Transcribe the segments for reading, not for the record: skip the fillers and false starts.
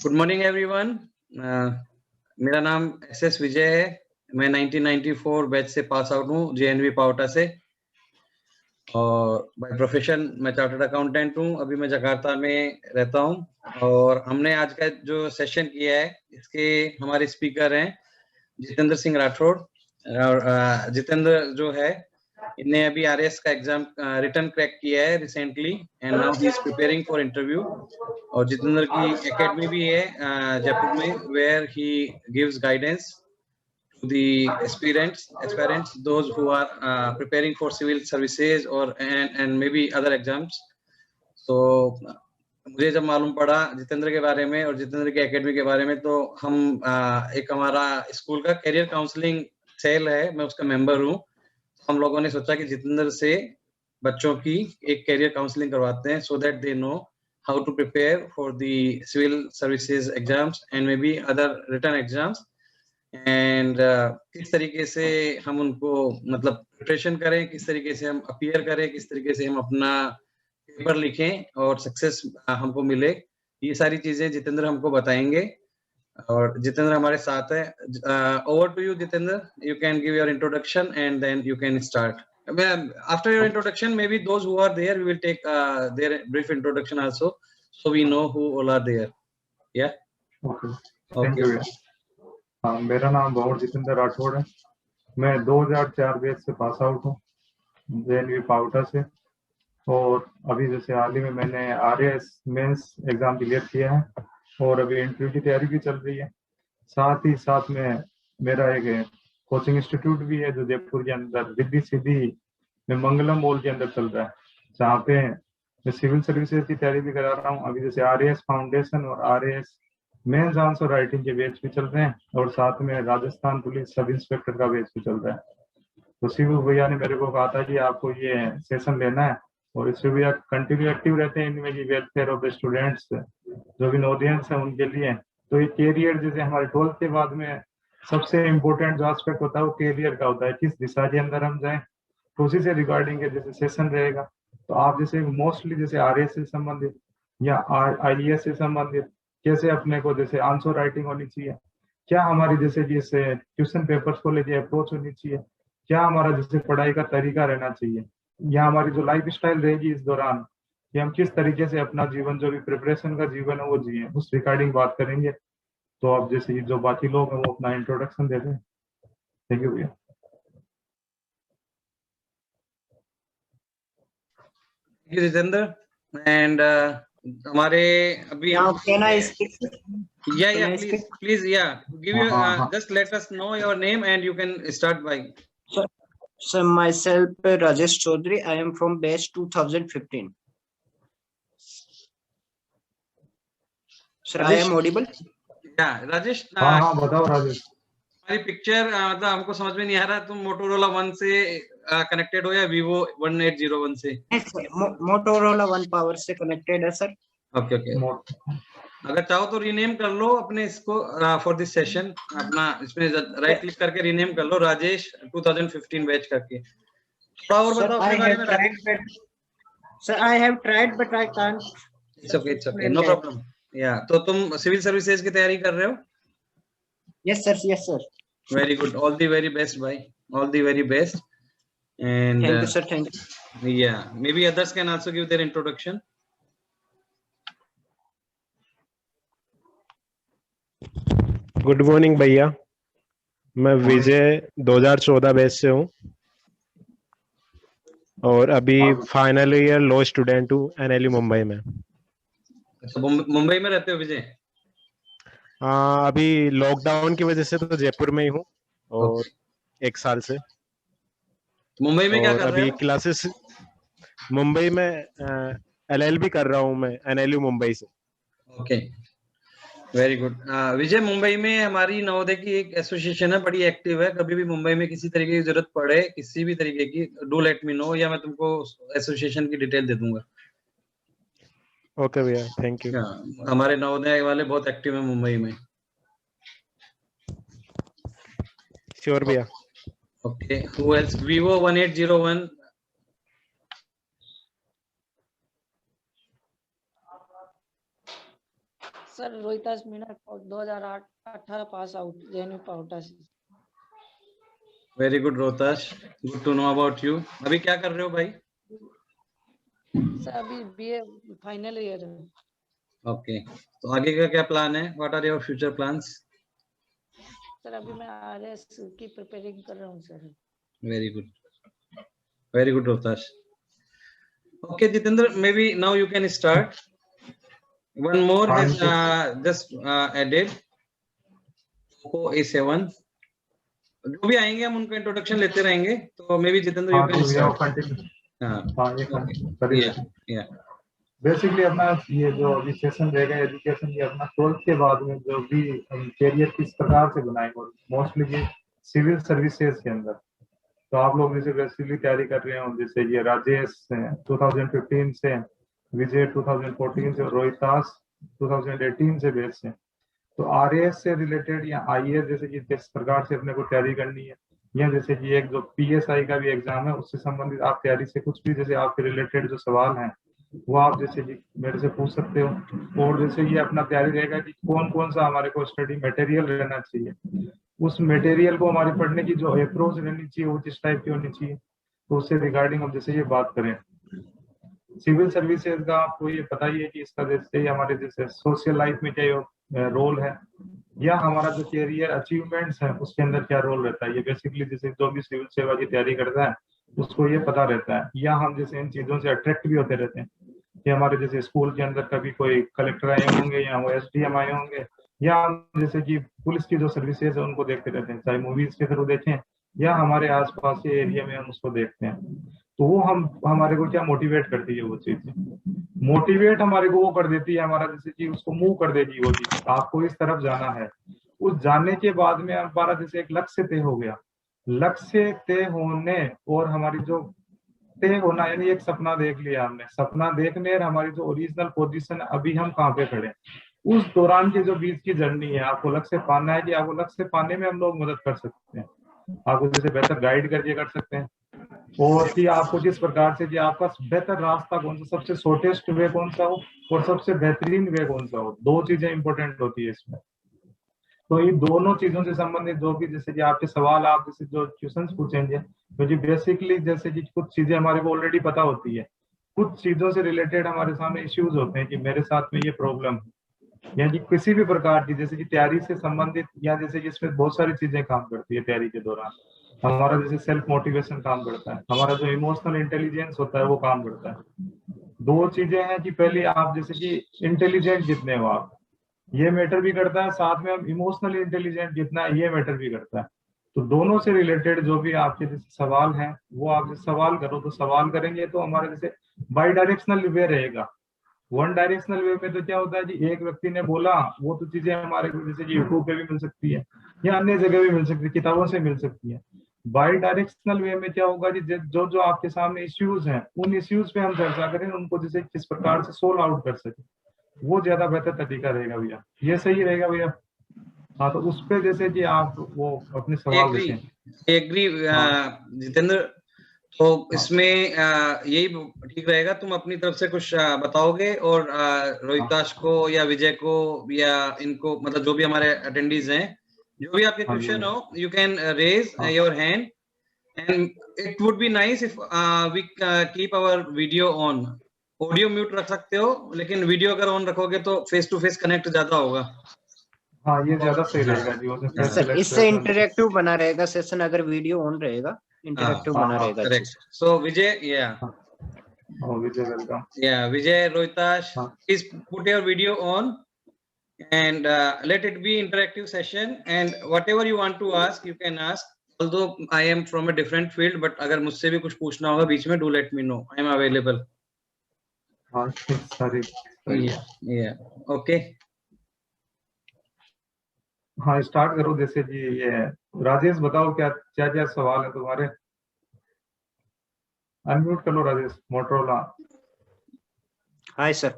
Good morning everyone. मेरा नाम S विजय है। मैं 1994 बैच से पास आउट हूँ जेएनवी पाओटा से, और बाय प्रोफेशन मैं चार्टर्ड अकाउंटेंट हूँ। अभी मैं जकार्ता में रहता हूँ। और हमने आज का जो सेशन किया है, इसके हमारे स्पीकर हैं जितेंद्र सिंह राठौड़। और जितेंद्र जो है, इन्हें अभी आरएस का एग्जाम रिटर्न क्रैक किया है recently, and now he is preparing for interview. और जितेंद्र की एकेडमी भी है जयपुर में, where he gives guidance to the aspirants those who are preparing for civil services or and maybe other exams. So मुझे जब मालूम पड़ा जितेंद्र के बारे में और जितेंद्र की एकेडमी के बारे में, तो हम एक हमारा स्कूल का करियर काउंसलिंग सेल है, मैं उसका मेंबर हूँ। हम लोगों ने सोचा कि जितेंद्र से बच्चों की एक करियर काउंसलिंग करवाते हैं, so that they know how to prepare for the civil services exams and maybe other written exams, and किस तरीके से हम उनको मतलब प्रिपरेशन करें, किस तरीके से हम अपीयर करें, किस तरीके से हम अपना पेपर लिखें और सक्सेस हमको मिले। ये सारी चीजें जितेंद्र हमको बताएंगे, और जितेंद्र हमारे साथ है। Over to you Jitendra, you can give your introduction and then you can start. After your introduction, maybe those who are there, we will take their brief introduction also, so we know who all are there. Yeah. Okay. Thank you. हाँ, मेरा नाम भंवर जितेंद्र राठौड़ है। मैं 2004 batch से pass out हूँ JNV Paota से, और अभी जैसे हाल ही में मैंने आरएएस मेंस एग्जाम क्लियर किया है, और अभी इंटरव्यू की तैयारी भी चल रही है। साथ ही साथ में मेरा एक कोचिंग इंस्टीट्यूट भी है जो जयपुर के अंदर रिद्धि सिद्धि में मंगलम मॉल के अंदर चल रहा है, जहाँ पे मैं सिविल सर्विसेज की तैयारी भी करा रहा हूँ। अभी जैसे आरएएस फाउंडेशन और आरएएस मेंस आंसर राइटिंग के बैच भी चल रहे हैं, और साथ में राजस्थान पुलिस सब इंस्पेक्टर का बैच भी चल रहा है। तो शिव भैया ने मेरे को कहा था कि आपको ये सेशन लेना है, और इसमें भैया कंटिन्यू एक्टिव रहते हैं इनमें की वेलफेयर ऑफ द स्टूडेंट्स, जो भी ऑडियंस है उनके लिए। तो ये कैरियर जैसे हमारे 12th के बाद में सबसे इम्पोर्टेंट जो एस्पेक्ट होता है वो कैरियर का होता है, किस दिशा के अंदर हम जाएं, तो उसी से रिगार्डिंग के जैसे सेशन रहेगा। तो आप जैसे मोस्टली जैसे आरएएस से संबंधित या आईएएस से संबंधित कैसे अपने को जैसे आंसर राइटिंग होनी चाहिए, क्या हमारी जैसे जैसे क्वेश्चन पेपर्स को लेके अप्रोच होनी चाहिए, क्या हमारा जैसे पढ़ाई का तरीका रहना चाहिए, या हमारी जो लाइफ स्टाइल रहेगी इस दौरान कि हम किस तरीके से अपना जीवन जो भी प्रिपरेशन का जीवन है वो जिए, उस रिगार्डिंग बात करेंगे। तो अब जैसे जो बाकी लोग हैं वो अपना इंट्रोडक्शन दे दें। थैंक यू भैया। जितेंद्र एंड हमारे अभी can I speak? Yeah, please, yeah, give you just let us know your name and you can start by. So myself Rajesh Chaudhary, I am from batch 2015. Sir, Rajesh, I am audible? Yeah, Rajesh. हाँ बताओ राजेश। हमारी picture मतलब हमको समझ में नहीं आ रहा, तुम मोटोरोला 1 से कनेक्टेड हो या वीवो 1801 से? मोटोरोला 1 पावर से कनेक्टेड है सर। ओके, अगर चाहो तो रीनेम कर लो अपने इसको फॉर दिस सेशन। अपना इसमें राइट क्लिक करके रीनेम कर लो राजेश 2015 बैच करके। थोड़ा और बताओ अपने बारे में। Sir I have tried but I can't. It's okay, no problem. या तो तुम सिविल सर्विसेज की तैयारी कर रहे हो? Yes sir. Very good, all the very best भाई, all the very best. And thank you sir, thank you. या maybe others can also give their introduction. Good morning भैया, मैं विजय 2014 बैच से हूँ, और अभी फाइनल ईयर लॉ स्टूडेंट हूँ NLU Mumbai में। अच्छा, मुंबई में रहते हो विजय? हाँ, अभी लॉकडाउन की वजह से तो जयपुर में ही हूँ, और 1 साल से। मुंबई में क्या कर रहे अभी हो? क्लासेस मुंबई में एलएलबी कर रहा हूँ मैं एनएलयू मुंबई से। Okay, very good. Vijay, Mumbai में हमारी नवोदय की एक एसोसिएशन है, बड़ी एक्टिव है। कभी भी मुंबई में किसी तरीके की जरूरत पड़े, किसी भी तरीके की, डू लेट मी नो, या मैं तुमको एसोसिएशन की डिटेल दे दूंगा। ओके भैया, थैंक यू। हमारे नवोदय वाले बहुत एक्टिव है मुंबई में। श्योर भैया। Okay, who else? वीवो 1801। Sir Rohitas Meena 2018 pass out JNU Paonta से। Very good Rohtash, good to know about you. अभी क्या कर रहे हो भाई? सर अभी बीए फाइनल ईयर है। ओके, तो आगे का क्या प्लान है? What are your future plans? Sir अभी मैं आरएस की प्रिपेयरिंग कर रहा हूँ sir. Very good Rohtash. Okay, Jitendra, maybe now you can start. One more has just added, Poco A7. जो भी आएंगे हम उनका इंट्रोडक्शन लेते रहेंगे, तो may be Jitendra you can start. Basically अपना ये जो अभी सेशन रहेगा एजुकेशन की, अपना 12th के बाद में जो भी कैरियर किस प्रकार से बनाएंगे, मोस्टली सिविल सर्विसेज के अंदर। तो आप लोग जैसे बेसिकली तैयारी कर रहे हो, जैसे ये राजेश 2015 से, विजय 2014 से, रोहितास 2018 से बेस से। तो आरएएस से रिलेटेड या आईएएस जैसे कि जिस प्रकार से अपने को तैयारी करनी है, या जैसे कि एक जो पीएसआई का भी एग्जाम है उससे संबंधित आप तैयारी से कुछ भी जैसे आपके रिलेटेड जो सवाल हैं वो आप जैसे कि मेरे से पूछ सकते हो। और जैसे ये अपना तैयारी रहेगा कि कौन कौन सा हमारे को स्टडी मटेरियल रहना चाहिए, उस मटेरियल को हमारे पढ़ने की जो अप्रोच रहनी चाहिए वो किस टाइप की होनी चाहिए, तो उससे रिगार्डिंग हम जैसे ये बात करें। सिविल सर्विसेज का आपको ये पता ही है कि इसका जैसे हमारे जैसे सोशल लाइफ में क्या रोल है, या हमारा जो कैरियर अचीवमेंट्स है उसके अंदर क्या रोल रहता है। ये बेसिकली जैसे जो भी सिविल सेवा की तैयारी करता है उसको ये पता रहता है, या हम जैसे इन चीजों से अट्रैक्ट भी होते रहते हैं कि हमारे जैसे स्कूल के अंदर कभी कोई कलेक्टर आए होंगे या वो एसडीएम आए होंगे, या हम जैसे कि पुलिस की जो सर्विसेज है उनको देखते रहते हैं, चाहे मूवीज के थ्रू देखें या हमारे आसपास के एरिया में हम उसको देखते हैं। तो वो हमारे को क्या मोटिवेट करती है, वो चीज मोटिवेट हमारे को वो कर देती है, हमारा जैसे कि उसको मूव कर देगी वो चीज, आपको इस तरफ जाना है। उस जाने के बाद में हमारा जैसे एक लक्ष्य तय हो गया, लक्ष्य तय होने और हमारी जो तय होना, यानी एक सपना देख लिया हमने, सपना देखने और हमारी जो ओरिजिनल पोजीशन है अभी हम कहाँ पे खड़े, उस दौरान के जो बीच की जर्नी है, आपको लक्ष्य पाना है कि आपको लक्ष्य पाने में हम लोग मदद कर सकते हैं, आपको जैसे बेहतर गाइड करके कर सकते हैं, और कि आपको किस प्रकार से कि आपका बेहतर रास्ता कौन सा, सबसे शॉर्टेस्ट वे कौन सा हो और सबसे बेहतरीन वे कौन सा हो। दो चीजें इंपॉर्टेंट होती है इसमें। तो ये दोनों चीजों से संबंधित जो भी जैसे कि आपके सवाल, आप जैसे जो क्वेश्चंस पूछेंगे, तो जी बेसिकली जैसे कि कुछ चीजें हमारे को ऑलरेडी पता होती है, कुछ चीजों से रिलेटेड हमारे सामने इश्यूज होते हैं कि मेरे साथ में ये प्रॉब्लम है, या कि किसी भी प्रकार की जैसे कि तैयारी से संबंधित, या जैसे कि इसमें बहुत सारी चीजें काम करती है तैयारी के दौरान। हमारा जैसे सेल्फ मोटिवेशन काम करता है, हमारा जो इमोशनल इंटेलिजेंस होता है वो काम करता है। दो चीजें हैं कि पहले आप जैसे कि इंटेलिजेंट कितने हो आप, ये मैटर भी करता है, साथ में हम इमोशनली इंटेलिजेंट कितना है ये मैटर भी करता है। तो दोनों से रिलेटेड जो भी आपके जैसे सवाल हैं वो आप जैसे सवाल करो, तो सवाल करेंगे तो हमारे जैसे बाई डायरेक्शनल वे रहेगा। वन डायरेक्शनल वे में तो क्या होता है कि एक व्यक्ति ने बोला, वो तो चीजें हमारे को जैसे कि यूट्यूब पे भी मिल सकती है या अन्य जगह भी मिल सकती है, किताबों से मिल सकती है। बाई डायरेक्शनल वे में क्या होगा कि जो जो आपके सामने इश्यूज हैं उन इश्यूज पे हम चर्चा करें, उनको जैसे किस प्रकार से सोल्व आउट कर सके, वो ज्यादा बेहतर तरीका रहेगा भैया। ये सही रहेगा भैया? हाँ, तो उस पे जैसे कि आप वो अपने सवाल देखें। एग्री जितेंद्र, तो इसमें यही ठीक रहेगा, तुम अपनी तरफ से कुछ बताओगे और रोहिताश को या विजय को या इनको, मतलब जो भी हमारे अटेंडीज हैं, जो भी आपके क्वेश्चन हो, you can raise your hand and it would be nice if we keep our video on. Audio mute रख सकते हो, लेकिन वीडियो अगर ऑन रखोगे तो फेस टू फेस कनेक्ट ज्यादा होगा। हाँ, ये ज्यादा सही रहेगा जी, सर इससे इंटरेक्टिव बना रहेगा सेशन, अगर वीडियो ऑन रहेगा इंटरेक्टिव बना रहेगा। Correct. So Vijay, Vijay welcome. Vijay, Rohitash, please put your video on and let it be interactive session, and whatever you want to ask you can ask, although I am from a different field, but अगर मुझसे भी कुछ पूछना होगा बीच में, do let me know, I am available. हाँ, sorry. Yeah, okay. हाँ, start करो। जैसे कि ये राजेश बताओ क्या क्या क्या सवाल है तुम्हारे, अनम्यूट कर लो राजेश, मोटरोला। Hi sir.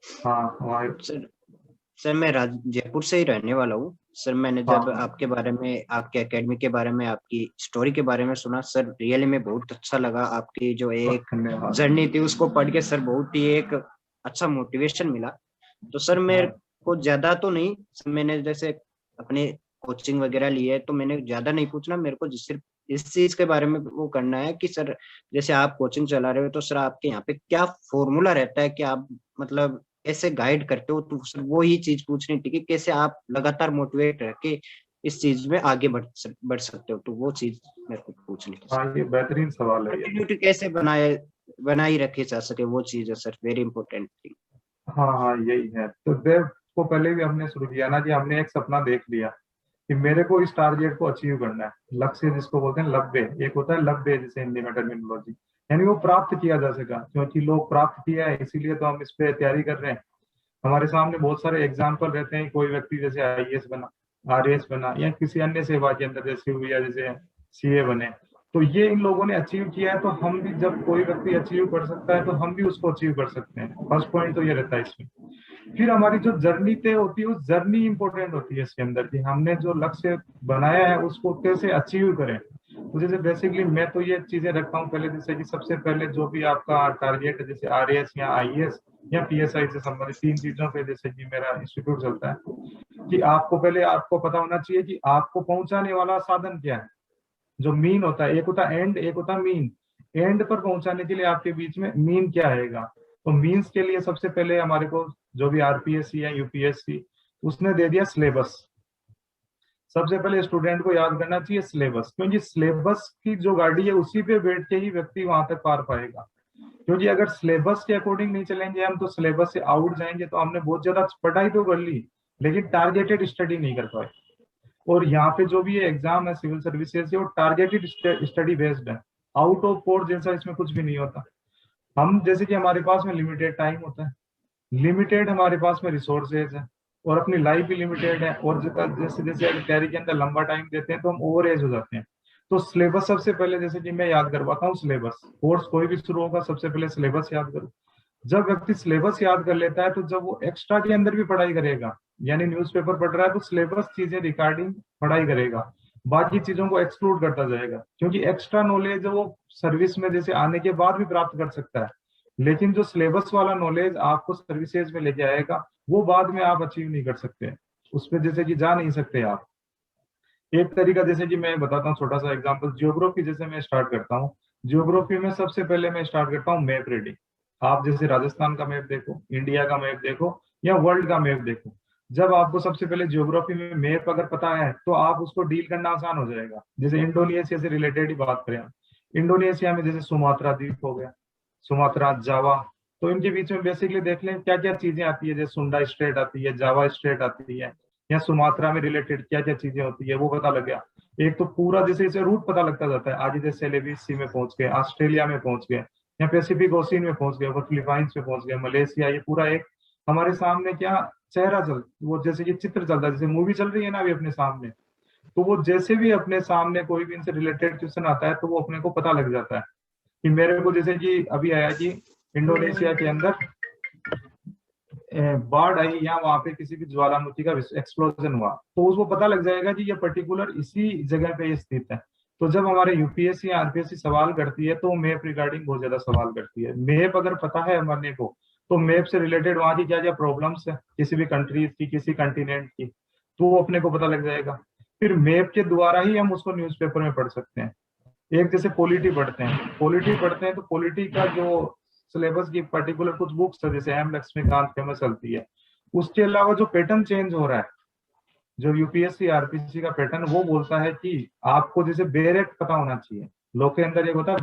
हाँ सर मैं जयपुर से ही रहने वाला हूँ सर। मैंने जब आपके बारे में, आपके एकेडमी के बारे में, आपकी स्टोरी के बारे में सुना सर, रियली में बहुत अच्छा लगा। आपकी जो एक जर्नी थी उसको पढ़ के सर बहुत ही एक अच्छा मोटिवेशन मिला। तो सर मेरे को ज्यादा तो नहीं, मैंने जैसे अपने कोचिंग वगैरह ली है तो मैंने ज्यादा नहीं पूछना, मेरे को सिर्फ इस चीज के बारे में वो करना है कि सर जैसे आप कोचिंग चला रहे हो तो सर आपके यहाँ पे क्या फॉर्मूला रहता है कि आप मतलब कैसे गाइड करते हो, तो सर वो ही चीज पूछनी थी कि कैसे आप लगातार मोटिवेट रह के इस चीज में आगे बढ़ सकते हो, तो वो चीज मेरे को पूछनी थी। हाँ, ये बेहतरीन सवाल है ये। कंटिन्यूटी कैसे बनाई रखी जा सके, वो चीज है सर, वेरी इंपॉर्टेंट थिंग। हाँ हाँ, यही है। तो देव को पहले भी हमने शुरू किया ना कि हमने एक सपना देख लिया कि मेरे को इस टारगेट को अचीव करना है, लक्ष्य जिसको बोलते हैं लक्ष्य, एक होता है लक्ष्य जैसे हिंदी में टर्मिनोलॉजी, यानी वो प्राप्त किया जा सका, क्योंकि लोग प्राप्त किया है इसीलिए तो हम इस पे तैयारी कर रहे हैं। हमारे सामने बहुत सारे एग्जाम्पल रहते हैं, कोई व्यक्ति जैसे आईएएस बना, आरएएस बना, या किसी अन्य सेवा के अंदर जैसे हुई या जैसे सीए बने, तो ये इन लोगों ने अचीव किया है, तो हम भी, जब कोई व्यक्ति अचीव कर सकता है तो हम भी उसको अचीव कर सकते हैं। फर्स्ट पॉइंट तो ये रहता है इसमें। फिर हमारी जो जर्नी तय होती है, उस जर्नी इंपॉर्टेंट होती है इसके अंदर, कि हमने जो लक्ष्य बनाया है उसको कैसे अचीव करें। तो जैसे बेसिकली मैं तो ये चीजें रखता हूँ पहले, जैसे कि सबसे पहले जो भी आपका टारगेट है, जैसे आरएएस या आईएएस या पीएसआई से संबंधित 3 चीजों पे जैसे कि मेरा इंस्टीट्यूट चलता है, कि आपको पहले आपको पता होना चाहिए कि आपको पहुंचाने वाला साधन क्या है। जो मीन होता है, एक होता है एंड, एक होता है मीन। एंड पर पहुंचाने के लिए आपके बीच में मीन क्या आएगा, तो मीन्स के लिए सबसे पहले हमारे को जो भी आरपीएससी या यूपीएससी, उसने दे दिया सिलेबस। सबसे पहले स्टूडेंट को याद करना चाहिए सिलेबस, क्योंकि सिलेबस की जो गाड़ी है उसी पे बैठ के ही व्यक्ति वहां तक पार पाएगा। क्योंकि अगर सिलेबस के अकॉर्डिंग नहीं चलेंगे हम, तो सिलेबस से आउट जाएंगे, तो हमने बहुत ज्यादा पढ़ाई तो कर ली लेकिन टारगेटेड स्टडी नहीं कर पाए। और यहाँ पे जो भी ये एग्जाम है सिविल सर्विसेज, वो टारगेटेड स्टडी बेस्ड है, आउट ऑफ कोर्स जैसा इसमें कुछ भी नहीं होता। हम जैसे कि हमारे पास में लिमिटेड टाइम होता है, लिमिटेड हमारे पास में रिसोर्सेज है, और अपनी लाइफ भी लिमिटेड है, और जैसे जैसे अगर तैयारी के अंदर लंबा टाइम देते हैं तो हम ओवर एज हो जाते हैं। तो सिलेबस सबसे पहले, जैसे कि मैं याद करवाता हूँ सिलेबस, कोर्स कोई भी शुरू होगा सबसे पहले सिलेबस याद करो। जब व्यक्ति सिलेबस याद कर लेता है तो जब वो एक्स्ट्रा के अंदर भी पढ़ाई करेगा, यानी न्यूज़पेपर पढ़ रहा है तो सिलेबस चीजें रिगार्डिंग पढ़ाई करेगा, बाकी चीजों को एक्सक्लूड करता जाएगा, क्योंकि एक्स्ट्रा नॉलेज वो सर्विस में जैसे आने के बाद भी प्राप्त कर सकता है, लेकिन जो सिलेबस वाला नॉलेज आपको सर्विसेज में लेके आएगा वो बाद में आप अचीव नहीं कर सकते, उसमें जैसे कि जा नहीं सकते आप। एक तरीका जैसे कि मैं बताता हूँ छोटा सा एग्जांपल, जियोग्राफी जैसे मैं स्टार्ट करता हूँ, जियोग्राफी में सबसे पहले मैं स्टार्ट करता हूँ मैप रीडिंग। आप जैसे राजस्थान का मैप देखो, इंडिया का मैप देखो, या वर्ल्ड का मैप देखो, जब आपको सबसे पहले जियोग्राफी में मैप अगर पता है तो आप उसको डील करना आसान हो जाएगा। जैसे इंडोनेशिया से रिलेटेड ही बात करें, इंडोनेशिया में जैसे सुमात्रा द्वीप हो गया, सुमात्रा, जावा, तो इनके बीच में बेसिकली देख लें क्या क्या चीजें आती है, जैसे सुंडा स्ट्रेट आती है, जावा स्ट्रेट आती है, या सुमात्रा में रिलेटेड क्या क्या चीजें होती है वो पता लग गया। एक तो पूरा जैसे इसे रूट पता लगता जाता है, आगे जैसे सेलेबस सी में पहुंच गए, ऑस्ट्रेलिया में पहुंच गए, या पैसिफिक ओशियन में पहुंच गए, फिलीपाइंस में पहुंच गए, मलेशिया, ये पूरा एक हमारे सामने क्या चेहरा चल, वो जैसे कि चित्र चलता है, जैसे मूवी चल रही है ना अभी अपने सामने, तो वो जैसे भी अपने सामने कोई भी इनसे रिलेटेड क्वेश्चन आता है तो वो अपने को पता लग जाता है। कि मेरे को जैसे कि अभी आया कि इंडोनेशिया के अंदर बाढ़ आई, या वहां पे किसी भी ज्वालामुखी का एक्सप्लोजन हुआ, तो उसको पता लग जाएगा कि ये पर्टिकुलर इसी जगह पे स्थित है। तो जब हमारे यूपीएससी या आरपीएससी सवाल करती है तो मैप रिगार्डिंग बहुत ज्यादा सवाल करती है। मैप अगर पता है हमारे को तो मैप से रिलेटेड वहां की क्या क्या प्रॉब्लम्स है किसी भी कंट्रीज की, किसी कंटिनेंट की, तो वो अपने को पता लग जाएगा। फिर मैप के द्वारा ही हम उसको न्यूज़पेपर में पढ़ सकते हैं। एक जैसे पॉलिटी पढ़ते हैं तो पॉलिटी का जो सिलेबस की पर्टिकुलर कुछ बुक्स है, जैसे एम लक्ष्मीकांत फेमस चलती है, उसके अलावा जो पैटर्न चेंज हो रहा है, जो यूपीएससी आरपीएससी का पैटर्न, वो बोलता है कि आपको जैसे बेरेक्ट पता होना चाहिए। लॉ के अंदर एक होता है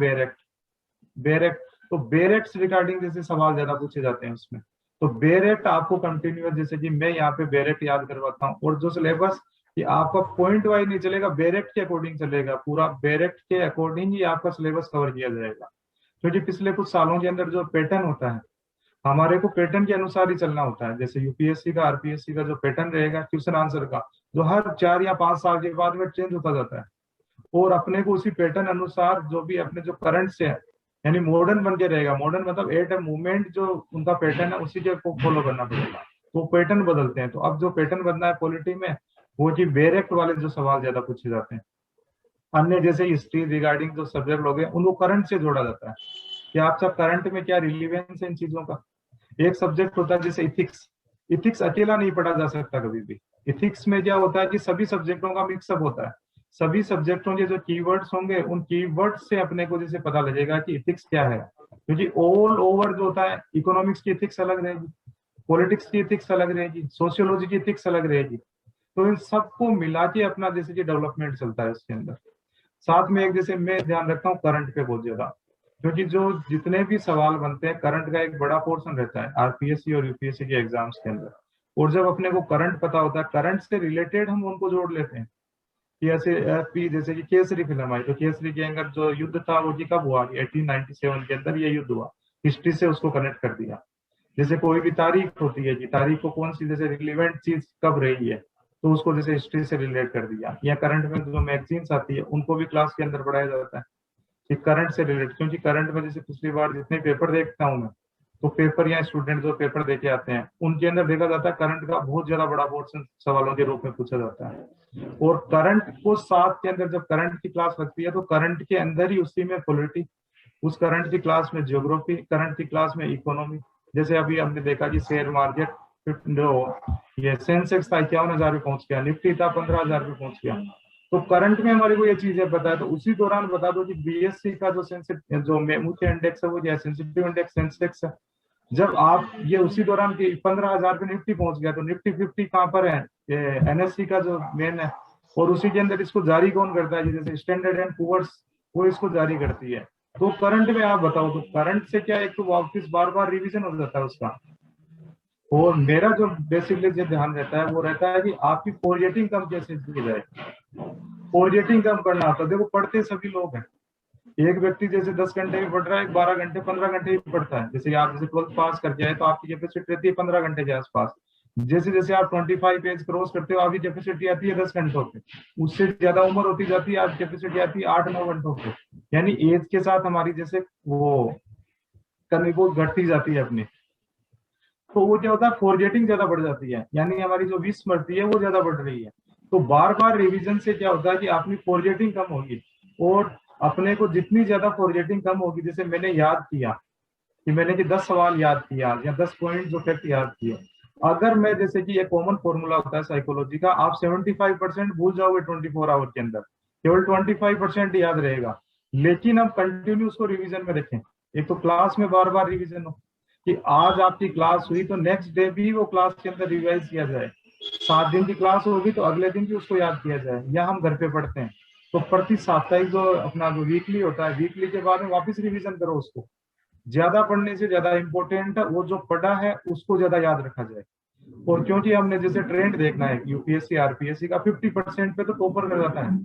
बेरेक्ट, तो बेरेक्ट रिगार्डिंग जैसे सवाल ज्यादा पूछे जाते हैं उसमें, तो बेरेक्ट आपको कंटिन्यूअस, जैसे कि मैं यहाँ पे बेरेक्ट याद करवाता हूँ। और जो सिलेबस कि आपका पॉइंट वाइज नहीं चलेगा, बेरेक्ट के अकॉर्डिंग चलेगा, पूरा बेरेक्ट के अकॉर्डिंग ही आपका सिलेबस कवर किया जाएगा। क्योंकि पिछले कुछ सालों के अंदर जो पैटर्न होता है, हमारे को पैटर्न के अनुसार ही चलना होता है। जैसे यूपीएससी का आरपीएससी का जो पैटर्न रहेगा क्वेश्चन आंसर का, जो हर 4 या 5 साल के बाद में चेंज होता जाता है, और अपने को उसी पैटर्न अनुसार जो भी अपने जो करंट से है, यानी मॉडर्न बन के रहेगा। मॉडर्न मतलब एट ए मूवमेंट, जो उनका पैटर्न है उसी के फॉलो करना पड़ेगा। तो पैटर्न बदलते हैं, तो अब जो पैटर्न बनना है पॉलिटी में, वो कि बेरेक्ट वाले जो सवाल ज्यादा पूछे जाते हैं। अन्य जैसे हिस्ट्री रिगार्डिंग जो सब्जेक्ट लोग हैं उनको करंट से जोड़ा जाता है कि आपका करंट में क्या रिलीवेंस है इन चीजों का। एक सब्जेक्ट होता है जैसे इथिक्स, इथिक्स अकेला नहीं पढ़ा जा सकता कभी भी। इथिक्स में क्या होता है कि सभी सब्जेक्टों का मिक्सअप होता है, सभी सब्जेक्टों के जो कीवर्ड्स होंगे उन कीवर्ड्स से अपने को जैसे पता लगेगा कि इथिक्स क्या है, क्योंकि ऑल ओवर जो होता है इकोनॉमिक्स की इथिक्स अलग रहेगी, पॉलिटिक्स की इथिक्स अलग रहेगी, सोशियोलॉजी की इथिक्स अलग रहेगी। तो इन सबको मिला के अपना जैसे कि डेवलपमेंट चलता है उसके अंदर। साथ में एक जैसे मैं ध्यान रखता हूँ करंट पे बहुत ज्यादा, क्योंकि जो जितने भी सवाल बनते हैं करंट का एक बड़ा पोर्शन रहता है आरपीएससी और यूपीएससी के एग्जाम्स के अंदर। और जब अपने को करंट पता होता है, करंट से रिलेटेड हम उनको जोड़ लेते हैं कि ऐसे एफपी जैसे कि केसरी फिल्म आई, तो केसरी के अंदर जो युद्ध था वो जी कब हुआ, 1897 के अंदर ये युद्ध हुआ, हिस्ट्री से उसको कनेक्ट कर दिया। जैसे कोई भी तारीख होती है कि तारीख को कौन सी जैसे रिलेवेंट चीज कब रही है, तो उसको जैसे हिस्ट्री से रिलेट कर दिया। या करंट में जो मैगजीन्स आती है उनको भी क्लास के अंदर पढ़ाया जाता है कि करंट से रिलेट, क्योंकि करंट में जैसे पिछली बार जितने पेपर देखता हूँ मैं, तो पेपर या स्टूडेंट जो पेपर देके आते हैं उनके अंदर देखा जाता है करंट का बहुत ज्यादा बड़ा पोर्शन सवालों के रूप में पूछा जाता है। और करंट को साथ के अंदर जब करंट की क्लास लगती है तो करंट के अंदर ही उसी में पॉलिटी, उस करंट की क्लास में ज्योग्राफी, करंट की क्लास में इकोनॉमी। जैसे अभी हमने देखा कि शेयर मार्केट जो ये सेंसेक्स था 51,000 पे पहुंच गया, निफ्टी था 15,000 पे पहुंच गया। तो करंट में हमारे को ये चीजें पता है, तो उसी दौरान बता दो कि बीएससी का जो मुख्य इंडेक्स है वो क्या है, सेंसिटिव इंडेक्स सेंसेक्स है। जब आप ये उसी दौरान की 15,000 पे निफ्टी पहुंच गया, तो निफ्टी 50 कहाँ पर है, ये एनएससी का जो मेन है, और उसी के अंदर इसको जारी कौन करता है, जैसे स्टैंडर्ड एंड पुअर्स वो इसको जारी करती है। तो करंट में आप बताओ, तो करंट से क्या एक तो वापस बार बार रिवीजन हो जाता है उसका। और मेरा जो बेसिकली जो ध्यान रहता है वो रहता है कि आपकी फॉरगेटिंग कम कैसे की जाए। फॉरगेटिंग कम करना होता है, देखो पढ़ते सभी लोग हैं, एक व्यक्ति जैसे 10 घंटे भी पढ़ रहा है, 12 घंटे 15 घंटे भी पढ़ता है। जैसे आप जैसे 12th पास करके आए तो आपकी कैपेसिटी रहती है 15 घंटे के आसपास। जैसे जैसे आप 25 पेज क्रॉस करते हो आपकी कैपेसिटी आती है 10 घंटों पे, उससे ज्यादा उम्र होती जाती है आपकी कैपेसिटी आती है 8-9 घंटों पे। यानी एज के साथ हमारी जैसे वो करने को घटती जाती है अपनी। तो वो क्या होता है, फॉरगेटिंग ज्यादा बढ़ जाती है, यानी हमारी जो विस्मृति है वो ज्यादा बढ़ रही है। तो बार बार रिवीजन से क्या होता है कि अपनी फॉरगेटिंग कम होगी, और अपने को जितनी ज्यादा फॉरगेटिंग कम होगी, जैसे मैंने याद किया कि मैंने कि 10 सवाल याद किया या 10 पॉइंट जो फैक्ट याद किए, अगर मैं जैसे कि एक कॉमन फॉर्मूला होता है साइकोलॉजी का, आप 75% भूल जाओगे 24 आवर के अंदर, केवल 25% याद रहेगा। लेकिन अब कंटिन्यू उसको रिवीजन में रखें, एक तो क्लास में बार बार रिवीजन हो कि आज आपकी क्लास हुई तो नेक्स्ट डे भी वो क्लास के अंदर रिवाइज किया जाए, 7 दिन की क्लास होगी तो अगले दिन भी उसको याद किया जाए। या हम घर पे पढ़ते हैं तो प्रति साप्ताहिक जो अपना जो वीकली होता है, वीकली के बाद में वापस रिवीजन करो उसको। ज्यादा पढ़ने से ज्यादा इंपॉर्टेंट वो जो पढ़ा है उसको ज्यादा याद रखा जाए। और क्योंकि हमने जैसे ट्रेंड देखना है यूपीएससी आरपीएससी का 50% पे तो टॉपर कर जाता है,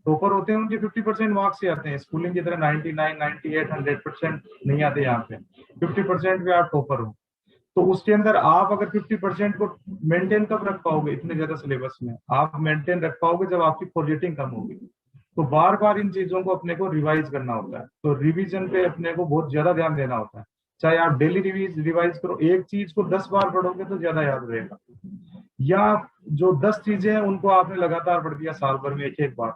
टॉपर होते हैं उनके 50% मार्क्स से आते हैं, स्कूलिंग की तरह 99, 98, 100% नहीं आते यहाँ पे, 50% पे आप टॉपर हो। तो उसके अंदर आप अगर 50% को मेंटेन कब रख पाओगे, इतने ज्यादा सिलेबस में आप मेंटेन रख पाओगे जब आपकी फॉरगेटिंग कम होगी। तो बार बार इन चीजों को अपने को रिवाइज करना होता है, तो रिवीजन पे अपने को बहुत ज्यादा ध्यान देना होता है। चाहे आप डेली रिवाइज करो, एक चीज को 10 बार पढ़ोगे तो ज्यादा याद रहेगा, या जो 10 चीजें हैं उनको आपने लगातार पढ़ दिया साल भर में एक बार,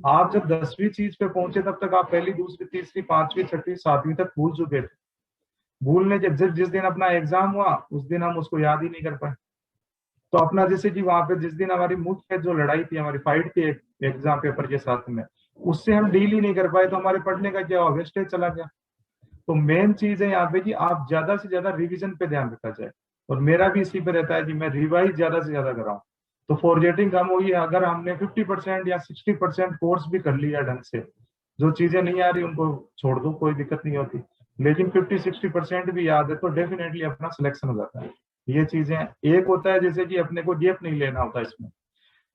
आप जब 10वीं चीज पे पहुंचे तब तक आप पहली, दूसरी, तीसरी, 5वीं, 6वीं, 7वीं तक भूल चुके थे। भूलने के जिस दिन अपना एग्जाम हुआ उस दिन हम उसको याद ही नहीं कर पाए। तो अपना जैसे कि वहां पे जिस दिन हमारी मुख्य जो लड़ाई थी, हमारी फाइट थी एग्जाम पेपर के साथ में, उससे हम डील ही नहीं कर पाए, तो हमारे पढ़ने का क्या हुआ, वेस्टेज चला गया। तो मेन चीज है यहाँ पे कि आप ज्यादा से ज्यादा रिवीजन पे ध्यान रखा जाए, और मेरा भी इसी पे रहता है कि मैं रिवाइज ज्यादा से ज्यादा कराऊं, तो फॉरगेटिंग कम होगी। अगर हमने 50% या 60% कोर्स भी कर लिया ढंग से, जो चीजें नहीं आ रही उनको छोड़ दो, कोई दिक्कत नहीं होती, लेकिन 50-60% भी याद है तो डेफिनेटली अपना सिलेक्शन हो जाता है। ये चीजें एक होता है जैसे कि अपने को गैप नहीं लेना होता इसमें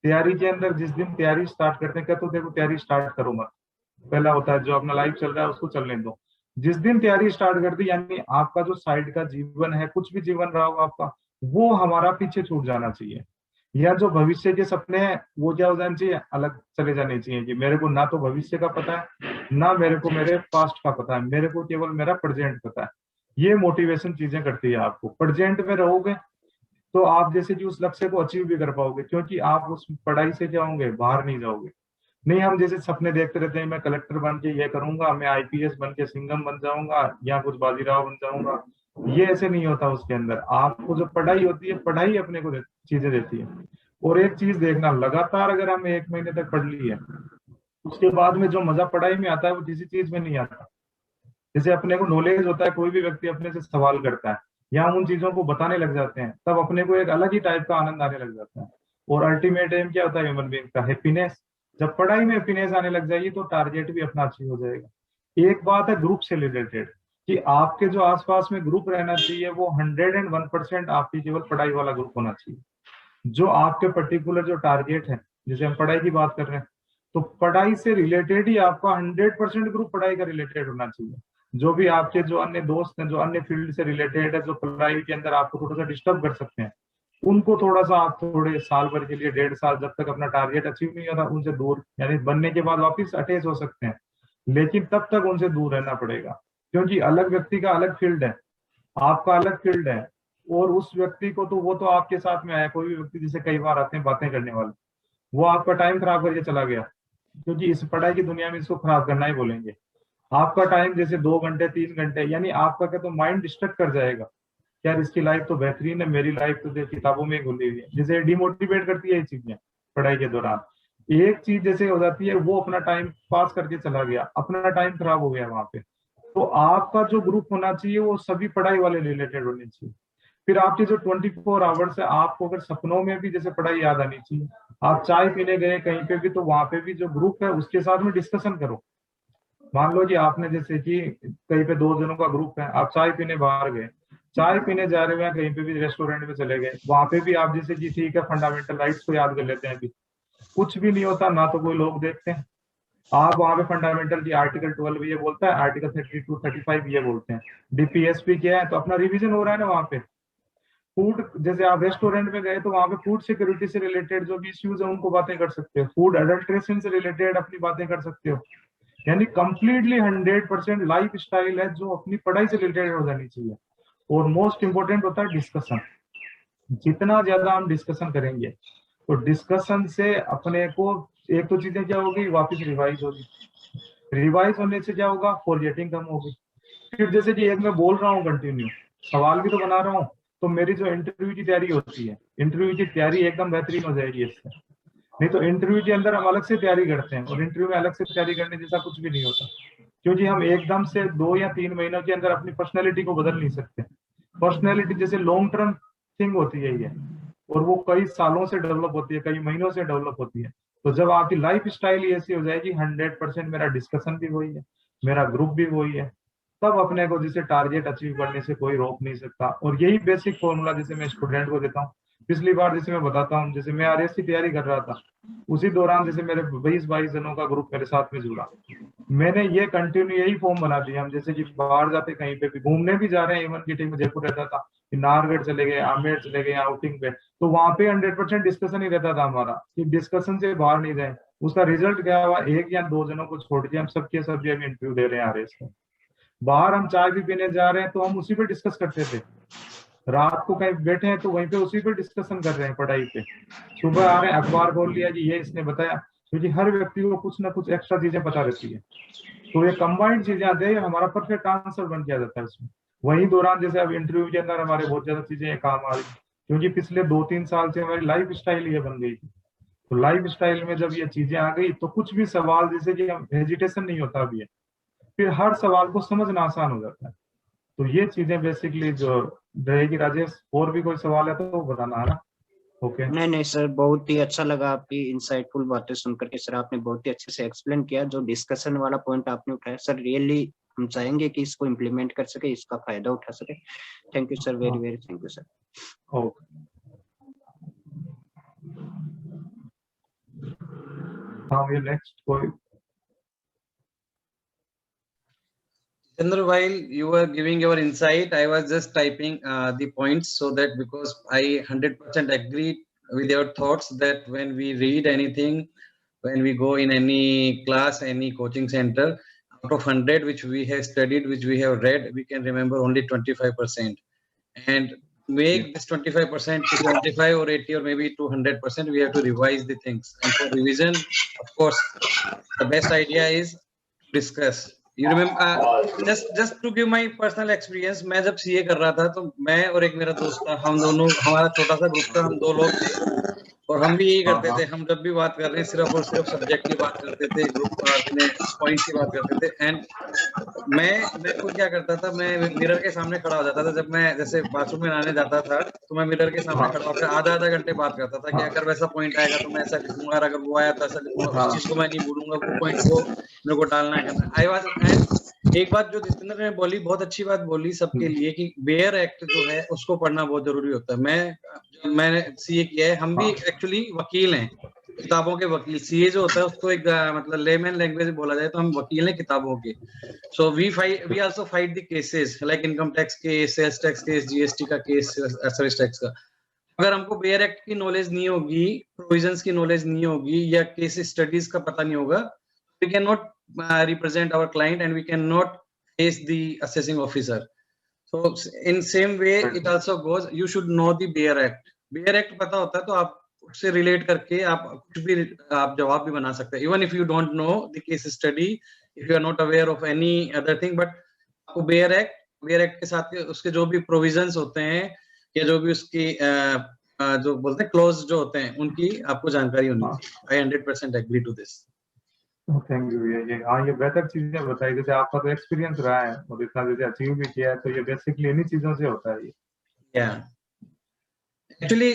तैयारी के अंदर। जिस दिन तैयारी स्टार्ट करते हैं तो देखो तैयारी स्टार्ट करो मत, पहला होता है जो अपना लाइफ चल रहा है उसको चलने दो। जिस दिन तैयारी स्टार्ट कर दी, यानी आपका जो साइड का जीवन है, कुछ भी जीवन रहा हो आपका, वो हमारा पीछे छूट जाना चाहिए, या जो भविष्य के सपने हैं वो क्या हो जाने चाहिए, अलग चले जाने चाहिए कि मेरे को ना तो भविष्य का पता है ना मेरे को मेरे पास्ट का पता है, मेरे को केवल मेरा प्रेजेंट पता है। ये मोटिवेशन चीजें करती है आपको। प्रेजेंट में रहोगे तो आप जैसे कि उस लक्ष्य को अचीव भी कर पाओगे, क्योंकि आप उस पढ़ाई से क्या होंगे, बाहर नहीं जाओगे। नहीं हम जैसे सपने देखते रहते हैं, मैं कलेक्टर बन के ये करूंगा, मैं आईपीएस बन के सिंघम बन जाऊंगा, या कुछ बाजीराव बन जाऊंगा, ये ऐसे नहीं होता उसके अंदर। आपको जो पढ़ाई होती है, पढ़ाई अपने को चीजें देती है। और एक चीज देखना, लगातार अगर हम 1 महीने तक पढ़ लिए, उसके बाद में जो मजा पढ़ाई में आता है वो किसी चीज में नहीं आता। जैसे अपने को नॉलेज होता है, कोई भी व्यक्ति अपने से सवाल करता है या हम उन चीजों को बताने लग जाते हैं, तब अपने को एक अलग ही टाइप का आनंद आने लग जाता है। और अल्टीमेट एम क्या होता है ह्यूमन बीइंग का? हैप्पीनेस। जब पढ़ाई में हैप्पीनेस आने लग जाएगी तो टारगेट भी अपना अचीव हो जाएगा। एक बात है ग्रुप से रिलेटेड, कि आपके जो आसपास में ग्रुप रहना चाहिए वो 101% आपकी केवल पढ़ाई वाला ग्रुप होना चाहिए। जो आपके पर्टिकुलर जो टारगेट है, जैसे हम पढ़ाई की बात कर रहे हैं, तो पढ़ाई से रिलेटेड ही आपका 100% ग्रुप पढ़ाई का रिलेटेड होना चाहिए। जो भी आपके जो अन्य दोस्त हैं, जो अन्य फील्ड से रिलेटेड है, जो पढ़ाई के अंदर आपको थोड़ा सा डिस्टर्ब कर सकते हैं, उनको थोड़ा सा आप थोड़े साल भर के लिए, 1.5 साल, जब तक अपना टारगेट अचीव नहीं होता, उनसे दूर, यानी बनने के बाद वापस अटैच हो सकते हैं, लेकिन तब तक उनसे दूर रहना पड़ेगा। क्योंकि अलग व्यक्ति का अलग फील्ड है, आपका अलग फील्ड है, और उस व्यक्ति को तो वो तो आपके साथ में आया, कोई भी व्यक्ति जैसे कई बार आते हैं बातें करने वाले, वो आपका टाइम खराब करके चला गया, क्योंकि इस पढ़ाई की दुनिया में इसको खराब करना ही बोलेंगे। आपका टाइम जैसे 2 घंटे 3 घंटे, यानी आपका क्या, तो माइंड डिस्ट्रैक्ट कर जाएगा, यार इसकी लाइफ तो बेहतरीन है, मेरी लाइफ तो किताबों में घुली हुई है। जैसे डिमोटिवेट करती है ये चीजें पढ़ाई के दौरान। एक चीज जैसे हो जाती है, वो अपना टाइम पास करके चला गया, अपना टाइम खराब हो गया वहां पे। तो आपका जो ग्रुप होना चाहिए वो सभी पढ़ाई वाले रिलेटेड होने चाहिए। फिर आपके जो 24 आवर्स है, आपको अगर सपनों में भी जैसे पढ़ाई याद आनी चाहिए। आप चाय पीने गए कहीं पे भी, तो वहां पे भी जो ग्रुप है उसके साथ में डिस्कशन करो। मान लो कि आपने जैसे कि कहीं पे 2 जनों का ग्रुप है, आप चाय पीने बाहर गए, चाय पीने जा रहे हो या कहीं पे भी रेस्टोरेंट में चले गए, वहां पे भी आप जैसे कि ठीक है फंडामेंटल राइट्स को याद कर लेते हैं, अभी कुछ भी नहीं होता ना, तो कोई लोग देखते हैं। आप वहां पे फंडामेंटल की आर्टिकल 12 ये बोलता है, आर्टिकल 32 35 ये बोलते हैं, डीपीएसपी क्या है, तो अपना रिवीजन हो रहा है ना वहां पे। फूड, जैसे आप रेस्टोरेंट में गए तो वहां पे फूड सिक्योरिटी से रिलेटेड जो भी इश्यूज है उनको बातें कर सकते हो, फूड अडल्ट्रेशन से रिलेटेड अपनी बातें कर सकते हो। यानी कंप्लीटली 100% लाइफ स्टाइल है जो अपनी पढ़ाई से रिलेटेड हो जानी चाहिए। और मोस्ट इंपोर्टेंट होता है डिस्कशन। जितना ज्यादा हम डिस्कशन करेंगे, तो डिस्कशन से अपने को एक तो चीजें क्या होगी, वापस रिवाइज होगी, रिवाइज होने से क्या होगा, फॉरगेटिंग कम होगी। फिर जैसे कि एक मैं बोल रहा हूँ कंटिन्यू, सवाल भी तो बना रहा हूँ, तो मेरी जो इंटरव्यू की तैयारी होती है, इंटरव्यू की तैयारी एकदम बेहतरीन हो जाएगी इससे। नहीं तो इंटरव्यू के अंदर हम अलग से तैयारी करते हैं, और इंटरव्यू में अलग से तैयारी करने जैसा कुछ भी नहीं होता, क्योंकि हम एकदम से 2 या 3 महीनों के अंदर अपनी पर्सनैलिटी को बदल नहीं सकते। पर्सनैलिटी जैसे लॉन्ग टर्म थिंग होती है ये, और वो कई सालों से डेवलप होती है, कई महीनों से डेवलप होती है। तो जब आपकी लाइफ स्टाइल ऐसी हो जाएगी, 100% मेरा डिस्कशन भी वही है, मेरा ग्रुप भी वही है, तब अपने को जिसे टारगेट अचीव करने से कोई रोक नहीं सकता। और यही बेसिक फॉर्मूला जैसे मैं स्टूडेंट को देता हूँ। पिछली बार जैसे मैं बताता हूँ, जैसे मैं आरएस की तैयारी कर रहा था, उसी दौरान जैसे मेरे 20-22 जनों का ग्रुप मेरे साथ में जुड़ा, मैंने ये कंटिन्यू यही फॉर्म बना दिया। हम जैसे कि बाहर जाते, कहीं पे भी घूमने भी जा रहे हैं, इवन की टीम में जयपुर रहता था, नाहरगढ़ चले गए, आमेर चले गए आउटिंग पे, तो वहां पे 100% डिस्कशन ही रहता था हमारा, कि डिस्कशन से बाहर नहीं जाए। उसका रिजल्ट क्या हुआ, 1 या 2 जनों को छोड़ के हम सबके सब अभी इंटरव्यू दे रहे हैं आरएस का। बाहर हम चाय भी पीने जा रहे हैं तो हम उसी पे डिस्कस करते थे, रात को कहीं बैठे हैं तो वहीं पे उसी पे डिस्कशन कर रहे हैं पढ़ाई पे। सुबह आ रहे हैं, अखबार खोल लिया कि ये इसने बताया, क्योंकि हर व्यक्ति को कुछ ना कुछ एक्स्ट्रा चीजें पता रहती है, तो ये कंबाइंड चीजें आती है, हमारा परफेक्ट आंसर बन किया जाता है इसमें। वही दौरान जैसे अब इंटरव्यू के अंदर हमारे बहुत ज्यादा चीजें काम आ रही, क्योंकि पिछले 2-3 साल से हमारी लाइफ स्टाइल ये बन गई थी। तो लाइफ स्टाइल में जब ये चीजें आ गई, तो कुछ भी सवाल जैसे कि हेजिटेशन नहीं होता अभी है, फिर हर सवाल को समझना आसान हो जाता है। तो ये चीजें बेसिकली जो रहेगी। राजेश, और भी कोई सवाल है तो बताना, है ना? ओके। नहीं नहीं सर, बहुत ही अच्छा लगा आपकी इंसाइटफुल बातें सुनकर के। सर आपने बहुत ही अच्छे से एक्सप्लेन किया। जो डिस्कशन वाला पॉइंट आपने उठाया सर, रियली हम चाहेंगे कि इसको इम्प्लीमेंट कर सके, इसका फायदा उठा सके। Thank you sir, very very thank you sir. Okay, हाँ, ये नेक्स्ट कोई? Chandra, while you were giving your insight, I was just typing the points, so that because I 100% agree with your thoughts that when we read anything, when we go in any class, any coaching center, out of 100 which we have studied, which we have read, we can remember only 25%. And make this 25% to 75 or 80 or maybe to 100%, we have to revise the things. And for revision, of course, the best idea is discuss. You remember, just to give my personal experience, मैं जब CA कर रहा था तो मैं और एक मेरा दोस्त था, हम दोनों, हमारा छोटा सा ग्रुप था, हम 2 लोग थे और हम भी यही करते थे। हम जब भी बात कर रहे हैं सिर्फ और सिर्फ सब्जेक्ट की बात करते थे, ग्रुप अपने पॉइंट्स की बात करते थे। एंड मैं खुद क्या करता था, मैं मिरर के सामने खड़ा हो जाता था। जब मैं जैसे बाथरूम में नहाने जाता था तो मैं मिरर के सामने खड़ा होकर आधा घंटे बात करता था कि अगर वैसा पॉइंट आएगा तो मैं ऐसा लिखूंगा, अगर वो आया तो ऐसा लिखूंगा, उस चीज को मैं नहीं भूलूंगा, वो पॉइंट को मेरे को डालना है करना। आई वाज, एक बात जो जितेंद्र ने बोली, बहुत अच्छी बात बोली सबके लिए, कि बेयर एक्ट जो है उसको पढ़ना बहुत जरूरी होता है। मैंने सीए किया है, हम भी एक्चुअली वकील हैं, किताबों के वकील। सीए जो होता है उसको एक मतलब लेमैन लैंग्वेज में बोला जाए तो हम वकील हैं किताबों के। So we also fight the cases like income tax case, sales tax case, GST का केस, सर्विस टैक्स का। अगर हमको बेयर एक्ट की नॉलेज नहीं होगी, प्रोविजंस की नॉलेज नहीं होगी, या केस स्टडीज का पता नहीं होगा, we can not represent our client and we cannot face the assessing officer. So in same way it also goes, you should know the Bayer Act. Bayer Act पता होता है तो आप उससे रिलेट करके आप कुछ भी आप जवाब भी बना सकते हैं, even if you don't know the case study, if you are not aware of any other thing, but आपको Bayer Act के साथ उसके जो भी प्रोविजंस होते हैं या जो भी उसकी जो बोलते हैं क्लोज जो होते हैं उनकी आपको जानकारी होनी चाहिए। I 100% agree to this. Thank you. ये बेहतर चीजें बताई, जैसे आपका तो एक्सपीरियंस रहा है और इतना जैसे अचीव भी किया है, तो ये बेसिकली इन्हीं चीजों से होता है। ये actually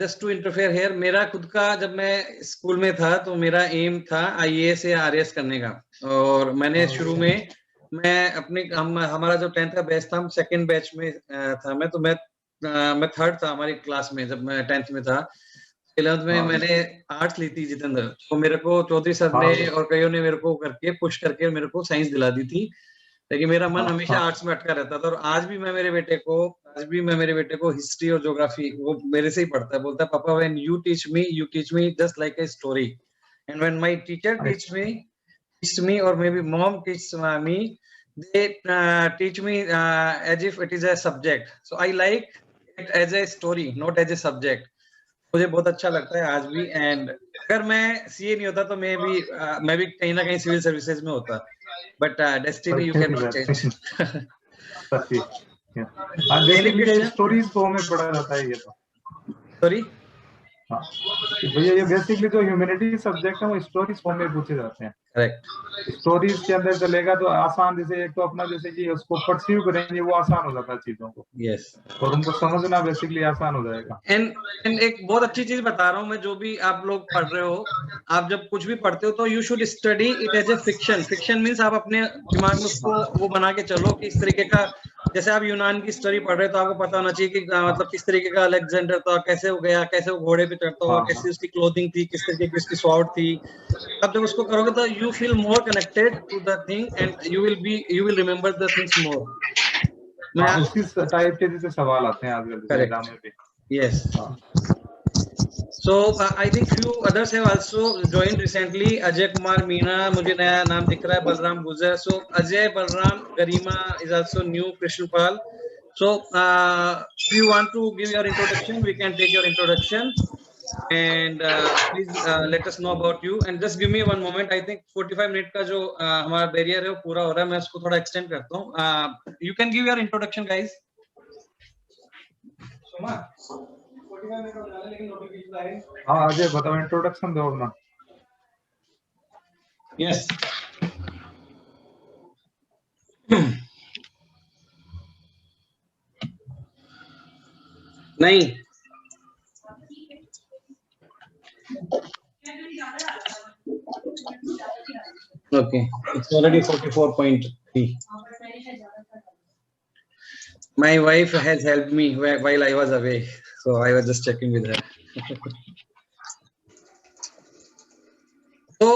just to interfere here, मेरा खुद का जब मैं स्कूल में था तो मेरा एम था आईएएस या आरएएस करने का। और मैंने शुरू में मैं अपने हमारा जो 10th का बैच था, हम 2nd बैच में था मैं, तो मैं 3rd था हमारी क्लास में जब मैं 10th में था। 11th में मैंने आर्ट्स ली थी जितेंद्र, तो मेरे को चौधरी सर ने और कईयों ने मेरे को करके पुश करके मेरे को साइंस दिला दी थी, लेकिन मेरा मन हमेशा आर्ट्स में अटका रहता था। और आज भी मैं मेरे बेटे को हिस्ट्री और ज्योग्राफी वो मेरे से ही पढ़ता है, बोलता है पापा when you teach me just like a story, and when my teacher teach me और maybe mom teach me, they teach me as if it is a subject, so I like it as a story, not as a subject. मुझे बहुत अच्छा लगता है आज भी। And अगर मैं सीए नहीं होता तो मैं भी कहीं ना कहीं सिविल सर्विसेज में होता, but destiny you can not change. Basically stories को हमें पढ़ा जाता है। ये तो सॉरी भैया, ये बेसिकली जो ह्यूमैनिटी सब्जेक्ट है वो स्टोरीज फॉर्म में पूछे जाते हैं। करेक्ट, स्टोरीज के अंदर चलेगा तो आसान, जैसे एक तो अपना जैसे कि उसको परसीव करेंगे वो आसान हो जाता है चीजों को। यस, और उनको समझना बेसिकली आसान हो जाएगा। एंड एक बहुत अच्छी चीज बता रहा हूँ मैं, जो भी आप लोग पढ़ रहे हो, आप जब कुछ भी पढ़ते हो तो you should study it as a fiction. Fiction means आप अपने दिमाग में उसको वो बना के चलो कि इस तरीके का, जैसे आप यूनान की स्टोरी पढ़ रहे हो तो आपको पता होना चाहिए कि मतलब किस तरीके का अलेक्जेंडर था, कैसे हो गया, कैसे वो घोड़े पे चढ़ता हुआ, कैसी उसकी क्लोथिंग थी, किस तरीके की उसकी स्वॉर्ड थी। अब जब उसको करोगे तो you feel more connected to the thing and you will remember the things more. इस टाइप के जैसे सवाल आते हैं आजकल एग्जाम में भी। Yes, so I think few others have also joined recently. Ajay Kumar Meena, मुझे नया नाम दिख रहा है, बलराम गुजर। So Ajay, Balram, Garima is also new, Krishnapal. So if you want to give your introduction, we can take your introduction and please let us know about you and just give me one moment. I think 45 minute का जो हमारा barrier है वो पूरा हो रहा है, मैं उसको थोड़ा एक्सटेंड करता हूँ। You can give your introduction, guys. Soma, 45 minute हो जाने लेकिन नोटिफिकेशन आए। हाँ अजय बताओ, इंट्रोडक्शन दो अपना। यस, नहीं okay, it's already 44.3. My wife has helped me while I was away, so I was just checking with her. So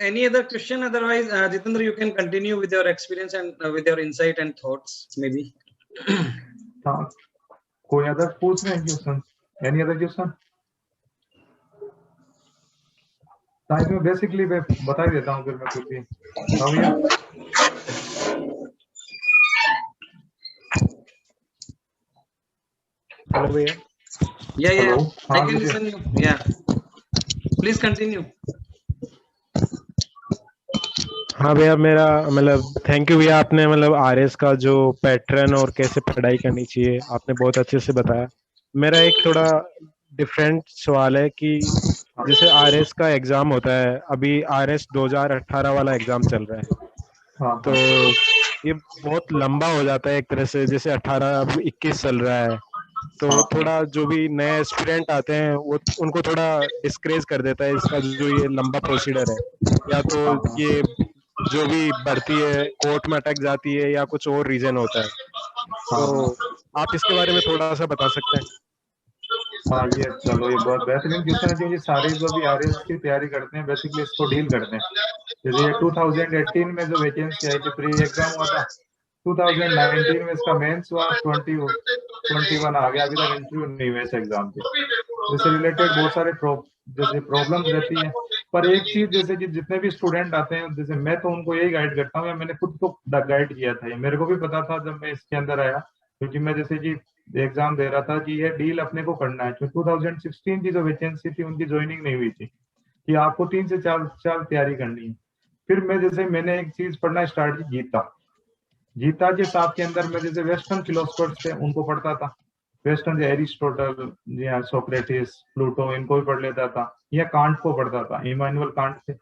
any other question? Otherwise Jitendra, you can continue with your experience and with your insight and thoughts maybe. हाँ, कोई other पूछ रहे हैं question? Any other question? Time में basically मैं बता ही देता हूँ, फिर मैं कुछ भी। हाँ भैया, हेलो भैया। Yeah, Hello. I can listen you. Yeah, please continue. हाँ भैया, मेरा मतलब थैंक यू भैया, आपने मतलब आरएस का जो पैटर्न और कैसे पढ़ाई करनी चाहिए आपने बहुत अच्छे से बताया। मेरा एक थोड़ा डिफरेंट सवाल है कि जैसे आरएस का एग्जाम होता है, अभी आरएस 2018 वाला एग्जाम चल रहा है, हाँ तो हाँ ये बहुत लंबा हो जाता है एक तरह से। जैसे 18 अब 21 चल रहा है, तो हाँ थोड़ा जो भी नए एस्पिरेंट आते हैं वो उनको थोड़ा डिस्करेज कर देता है इसका जो ये लंबा प्रोसीजर है। या तो हाँ हाँ ये जो भी बढ़ती है कोर्ट में अटक जाती है या कुछ और रीजन होता है, हाँ तो हाँ। आप इसके बारे में थोड़ा सा बता सकते हैं? हाँ ये चलो ये बहुत बेहतरीन क्वेश्चन है, क्योंकि सारे जो भी आरएस की तैयारी करते हैं बेसिकली इसको डील करते हैं। जैसे ये 2018 में जो वैकेंसी आई थी, प्री एग्जाम हुआ था, 2019 में इसका मेंस हुआ, 21 आ गया, अभी तक इंटरव्यू नहीं हुए इस एग्जाम के। जैसे रिलेटेड बहुत सारे जैसे प्रॉब्लम्स रहती हैं। पर एक चीज जैसे कि जितने भी स्टूडेंट आते हैं, जैसे मैं तो उनको यही गाइड करता हूँ, या मैंने खुद को गाइड किया था, ये मेरे को भी पता था जब मैं इसके अंदर आया, क्योंकि मैं जैसे कि एग्जाम दे रहा था कि ये डील अपने को करना है। तो 2016 की जो वैकेंसी थी उनकी ज्वाइनिंग नहीं हुई थी, कि आपको 3 से 4 साल तैयारी करनी है। फिर मैंने एक चीज पढ़ना स्टार्ट की, गीता के साथ के अंदर में जैसे वेस्टर्न फिलोसफर्स थे उनको पढ़ता था, वेस्टर्न जो एरिस्टोटल या सोक्रेटिस, प्लूटो, इनको भी पढ़ लेता था, या कांट को पढ़ता था, इमानुअल कांट थे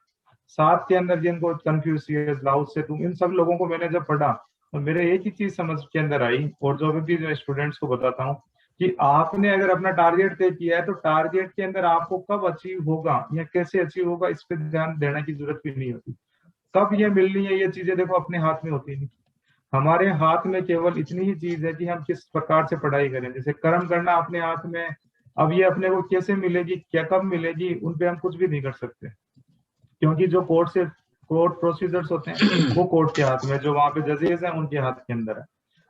साथ के अंदर, जिनको कन्फ्यूशियस, लाओ से, तुम, इन सब लोगों को मैंने जब पढ़ा तो मेरे एक ही चीज समझ के अंदर आई, और जो भी मैं स्टूडेंट्स को बताता हूँ, कि आपने अगर अपना टारगेट तय किया है तो टारगेट के अंदर आपको कब अचीव होगा या कैसे अचीव होगा इस पर ध्यान देने की जरूरत भी नहीं होती। कब ये मिलनी है ये चीजें देखो अपने हाथ में होती नहीं। हमारे हाथ में केवल इतनी ही चीज है कि हम किस प्रकार से पढ़ाई करें। जैसे कर्म करना अपने हाथ में, अब ये अपने को कैसे मिलेगी, क्या कब मिलेगी, उन पे हम कुछ भी नहीं कर सकते, क्योंकि जो कोर्ट प्रोसीजर्स होते हैं वो कोर्ट के हाथ में, जो वहां पे जजेस हैं उनके हाथ के अंदर है।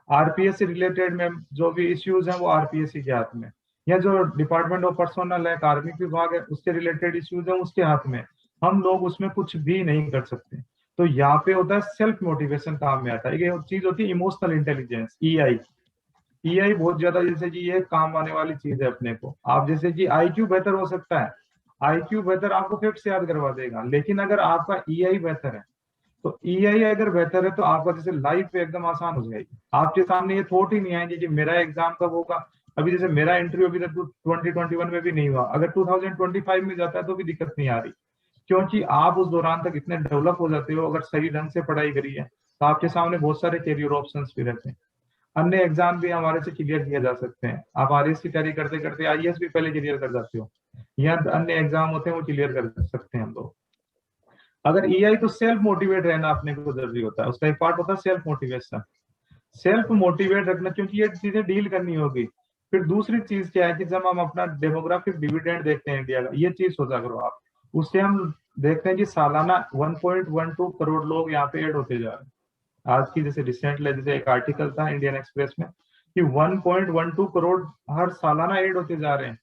आरपीएस से रिलेटेड में जो भी इश्यूज हैं वो आरपीएससी के हाथ में, या जो डिपार्टमेंट ऑफ पर्सोनल है, कार्मिक विभाग है, उसके रिलेटेड इश्यूज है उसके हाथ में। हम लोग उसमें कुछ भी नहीं कर सकते। तो यहाँ पे होता है सेल्फ मोटिवेशन काम में आता है। एक चीज होती है इमोशनल इंटेलिजेंस, ईआई। ईआई बहुत ज्यादा, जैसे कि ये काम आने वाली चीज है अपने को। आप जैसे कि आईक्यू बेहतर हो सकता है, आईक्यू बेहतर आपको फैक्ट्स याद करवा देगा, लेकिन अगर आपका ईआई बेहतर है, तो ईआई अगर बेहतर है तो आपका जैसे लाइफ एकदम आसान हो जाएगी। आपके सामने ये थॉट ही नहीं आएंगे कि मेरा एग्जाम कब होगा। अभी जैसे मेरा इंटरव्यू अभी तक 2021 में भी नहीं हुआ, अगर 2025 में जाता है तो भी दिक्कत नहीं आ रही, क्योंकि आप उस दौरान तक इतने डेवलप हो जाते हो। अगर सही ढंग से पढ़ाई करी है तो आपके सामने बहुत सारे कैरियर ऑप्शंस भी रहते हैं। अन्य एग्जाम भी हमारे से क्लियर किए जा सकते हैं। आप आरएस की तैयारी करते करते आईएएस भी पहले क्लियर कर जाते हो, या अन्य एग्जाम होते हैं वो क्लियर कर सकते हैं हम लोग। अगर ईआई तो सेल्फ मोटिवेट रहना अपने को जरूरी होता है, उसका एक पार्ट होता है सेल्फ मोटिवेशन, सेल्फ मोटिवेट रखना, क्योंकि ये चीजें डील करनी होगी। फिर दूसरी चीज क्या है कि जब हम अपना डेमोग्राफिक डिविडेंड देखते हैं इंडिया का, ये चीज सोचा करो आप, उससे हम देखते हैं कि सालाना 1.12 करोड़ लोग यहाँ पे ऐड होते जा रहे हैं। आज की जैसे रिसेंटली जैसे एक आर्टिकल था इंडियन एक्सप्रेस में कि 1.12 करोड़ हर सालाना ऐड होते जा रहे हैं।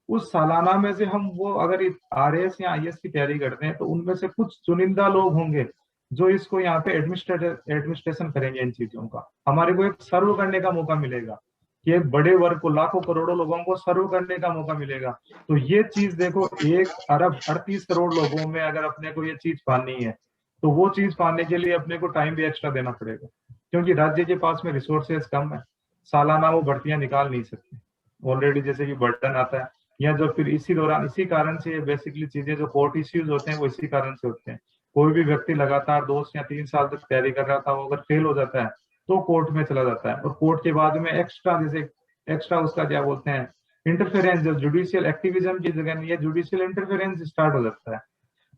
उस सालाना में से हम वो अगर आरएएस या आईएएस की तैयारी करते हैं तो उनमें से कुछ चुनिंदा लोग होंगे जो इसको यहाँ पे एडमिनिस्ट्रेशन करेंगे इन चीजों का। हमारे को एक सर्व करने का मौका मिलेगा, कि एक बड़े वर्ग को, लाखों करोड़ों लोगों को सर्व करने का मौका मिलेगा। तो ये चीज देखो, 1 अरब 38 करोड़ लोगों में अगर अपने को ये चीज पानी है, तो वो चीज पाने के लिए अपने को टाइम भी एक्स्ट्रा देना पड़ेगा, क्योंकि राज्य के पास में रिसोर्सेज कम है, सालाना वो भर्तियां निकाल नहीं सकते। ऑलरेडी जैसे कि बर्डन आता है, या जो फिर इसी दौरान, इसी कारण से बेसिकली चीजें जो कोर्ट इश्यूज होते हैं वो इसी कारण से होते हैं। कोई भी व्यक्ति लगातार 2 या 3 साल तक तैयारी कर रहा था, वो अगर फेल हो जाता है तो कोर्ट में चला जाता है, और कोर्ट के बाद में एक्स्ट्रा उसका क्या बोलते हैं, इंटरफेरेंस, जो जुडिशियल एक्टिविज्म की जगह नहीं है, जुडिशियल इंटरफेरेंस स्टार्ट हो जाता है।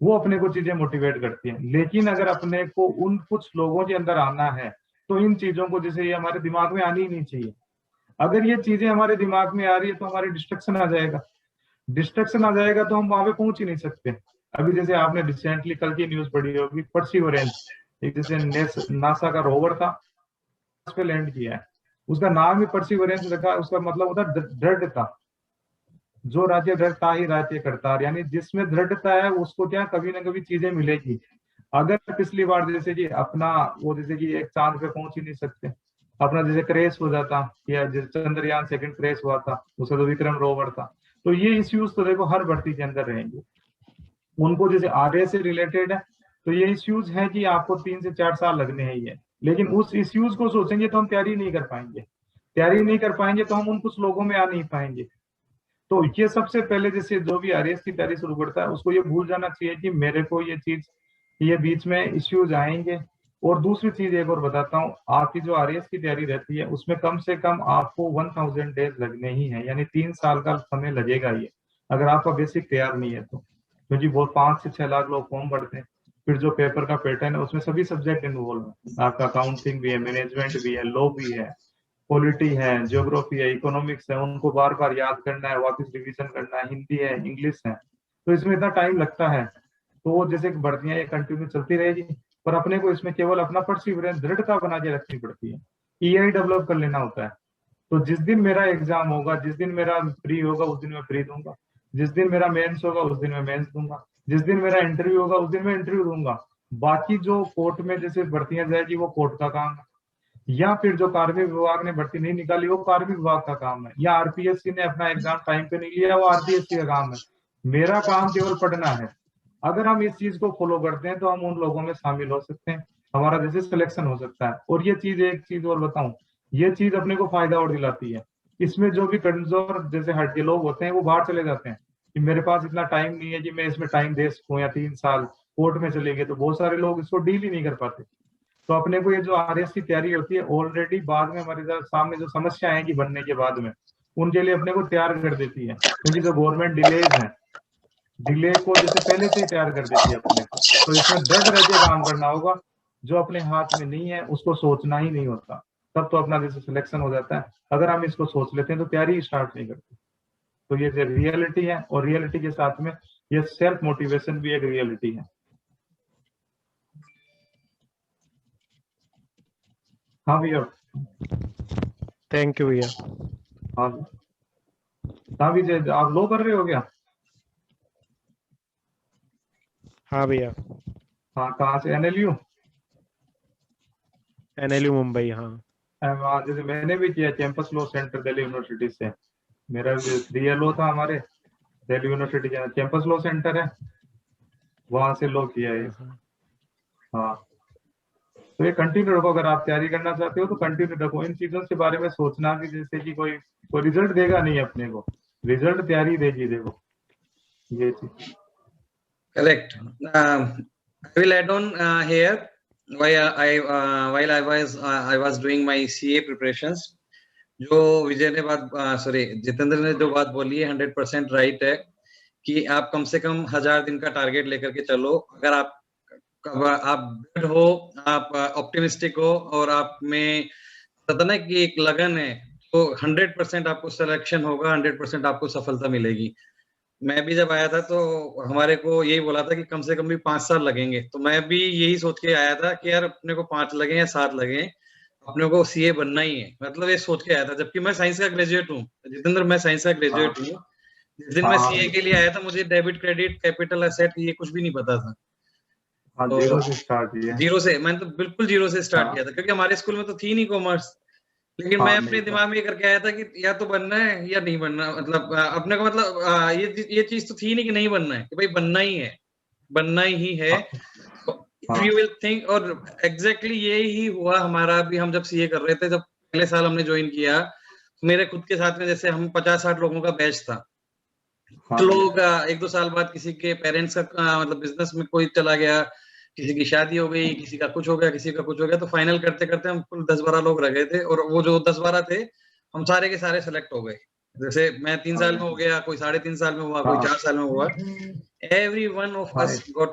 वो अपने को चीजें मोटिवेट करती हैं। लेकिन अगर अपने को उन कुछ लोगों के अंदर आना है तो इन चीजों को, जैसे ये हमारे दिमाग में आनी ही नहीं चाहिए। अगर ये चीजें हमारे दिमाग में आ रही है तो हमारे डिस्ट्रक्शन आ जाएगा, डिस्ट्रक्शन आ जाएगा तो हम वहां पे पहुंच ही नहीं सकते। अभी जैसे आपने रिसेंटली कल की न्यूज पढ़ी होगी, परसिवरेंस, एक जैसे नासा का रोवर था, उस पे लैंड किया है, उसका नाम ही परसिवरेंस रखा, उसका मतलब होता है दृढ़ता। जो राज्य दृढ़ता ही राज्य करता, यानी जिसमें दृढ़ता है उसको क्या कभी ना कभी चीजें मिलेगी। अगर पिछली बार जैसे कि अपना वो, जैसे कि एक चांद पे पहुंच ही नहीं सकते, अपना जैसे क्रैश हो जाता, या जैसे चंद्रयान सेकंड क्रैश हुआ था, उसका तो विक्रम रोवर था। तो ये इश्यूज तो देखो हर भर्ती के अंदर रहेंगे। उनको जैसे आरए से रिलेटेड है, तो ये इश्यूज है कि आपको 3 से 4 साल लगने हैं ये, लेकिन उस इश्यूज को सोचेंगे तो हम तैयारी नहीं कर पाएंगे तो हम उन कुछ लोगों में आ नहीं पाएंगे। तो ये सबसे पहले जैसे जो भी आरएएस की तैयारी शुरू करता है उसको ये भूल जाना चाहिए कि मेरे को ये चीज, ये बीच में इश्यूज आएंगे। और दूसरी चीज एक और बताता हूँ, आपकी जो आरएएस की तैयारी रहती है उसमें कम से कम आपको 1000 डेज लगने ही है, यानी 3 साल का समय लगेगा ये, अगर आपका बेसिक तैयार नहीं है तो। क्योंकि वो 5 से 6 लाख लोग फॉर्म भरते हैं, फिर जो पेपर का पैटर्न है उसमें सभी सब्जेक्ट इन्वॉल्व है, आपका अकाउंटिंग भी है, मैनेजमेंट भी है, लॉ भी है, पॉलिटी है, ज्योग्राफी है, इकोनॉमिक्स है, उनको बार बार याद करना है, वापस रिवीजन करना है, हिंदी है, इंग्लिश है, तो इसमें इतना टाइम लगता है। तो जैसे भर्तियां ये कंटिन्यू चलती रहेगी, पर अपने को इसमें केवल अपना परसिवरेंस, दृढ़ता बना के रखनी पड़ती है, ईआई डेवलप कर लेना होता है। तो जिस दिन मेरा एग्जाम होगा, जिस दिन मेरा फ्री होगा उस दिन मैं फ्री दूंगा, जिस दिन मेरा मेंस होगा उस दिन मैं मेंस दूंगा, जिस दिन मेरा इंटरव्यू होगा उस दिन मैं इंटरव्यू दूंगा। बाकी जो कोर्ट में जैसे भर्तियां जाएगी वो कोर्ट का काम है, या फिर जो कार्मिक विभाग ने भर्ती नहीं निकाली वो कार्मिक विभाग का काम है, या आरपीएससी ने अपना एग्जाम टाइम पे नहीं लिया वो आरपीएससी का काम है। मेरा काम केवल पढ़ना है। अगर हम इस चीज को फॉलो करते हैं तो हम उन लोगों में शामिल हो सकते हैं, हमारा जैसे सिलेक्शन हो सकता है। और ये चीज, एक चीज और बताऊं, ये चीज अपने को फायदा और दिलाती है। इसमें जो भी कमजोर जैसे हड्डी लोग होते हैं वो बाहर चले जाते हैं कि मेरे पास इतना टाइम नहीं है कि मैं इसमें टाइम दे सकूं, या 3 साल कोर्ट में चले गए, तो बहुत सारे लोग इसको डील ही नहीं कर पाते। तो अपने को ये जो आरएएस की तैयारी होती है ऑलरेडी बाद में हमारे सामने जो समस्या आएगी बनने के बाद में, उनके लिए अपने को तैयार कर देती है। क्योंकि जो गवर्नमेंट डिलेज है, डिले को जैसे पहले से ही तैयार कर देती है अपने को। तो इसमें दृढ़ रह के काम करना होगा, जो अपने हाथ में नहीं है उसको सोचना ही नहीं होता, तब तो अपना जैसे सिलेक्शन हो जाता है। अगर हम इसको सोच लेते हैं तो तैयारी स्टार्ट नहीं करते। तो ये जो रियलिटी है, और रियलिटी के साथ में ये सेल्फ मोटिवेशन भी एक रियलिटी है। हाँ भैया। थैंक यू भैया। हाँ विजय, आप लो कर रहे हो क्या? हाँ भैया। हाँ, कहाँ से? एनएलयू? एनएलयू मुंबई। हाँ जैसे मैंने भी किया campus law centre Delhi university से, मेरा भी 3LO था हमारे दिल्ली यूनिवर्सिटी के कैंपस लॉ सेंटर है, वहां से लॉ किया है। हाँ, तो ये कंटिन्यू रखो, अगर आप तैयारी करना चाहते हो तो कंटिन्यू रखो। इन चीजों के बारे में सोचना कि जैसे कि कोई रिजल्ट देगा नहीं अपने को, रिजल्ट तैयारी देगी। देखो ये चीज Correct. I will add on here. While I was doing my CA preparations, जो विजय ने बात, सॉरी जितेंद्र ने जो बात बोली है 100% राइट है कि आप कम से कम 1000 दिन का टारगेट लेकर के चलो। अगर आप दृढ़ हो, आप ऑप्टिमिस्टिक हो, और आप में पता ना कि एक लगन है, तो 100% आपको सिलेक्शन होगा, 100% आपको सफलता मिलेगी। मैं भी जब आया था तो हमारे को यही बोला था कि कम से कम भी 5 साल लगेंगे, तो मैं भी यही सोच के आया था कि यार अपने को 5 लगे या 7 लगे, अपने को सीए बनना ही है, मतलब ये सोच के आया था। जबकि मैं साइंस का ग्रेजुएट हूँ जितेंद्र, मैं साइंस का ग्रेजुएट हूँ। जिस दिन मैं सीए के लिए आया था मुझे डेबिट, क्रेडिट, कैपिटल, एसेट ये कुछ भी नहीं पता था। तो जीरो से स्टार्ट किया। जीरो से, मैंने तो बिल्कुल जीरो से स्टार्ट किया था, क्योंकि हमारे स्कूल में तो थी नहीं कॉमर्स। लेकिन मैं अपने दिमाग में ये करके आया था कि या तो बनना है या नहीं बनना, मतलब अपने को, मतलब ये चीज तो थी नहीं कि नहीं बनना है, कि भाई बनना ही है, बनना ही है। इफ यू विल थिंक, और एग्जैक्टली ये ही हुआ हमारा भी। हम जब सीए कर रहे थे, जब पहले साल हमने ज्वाइन किया, मेरे खुद के साथ में जैसे हम 50-60 लोगों का बैच था। लोग 1-2 साल बाद किसी के पेरेंट्स का मतलब बिजनेस में कोई चला गया, किसी की शादी हो गई, किसी का कुछ हो गया, किसी का कुछ हो गया, तो फाइनल करते करते हम कुल 10-12 लोग रह गए थे। और वो जो 10-12 थे, हम सारे के सारे सेलेक्ट हो गए। जैसे मैं 3 साल में हो गया, कोई 3.5 साल में हुआ, कोई 4 साल में हुआ। Every one of us got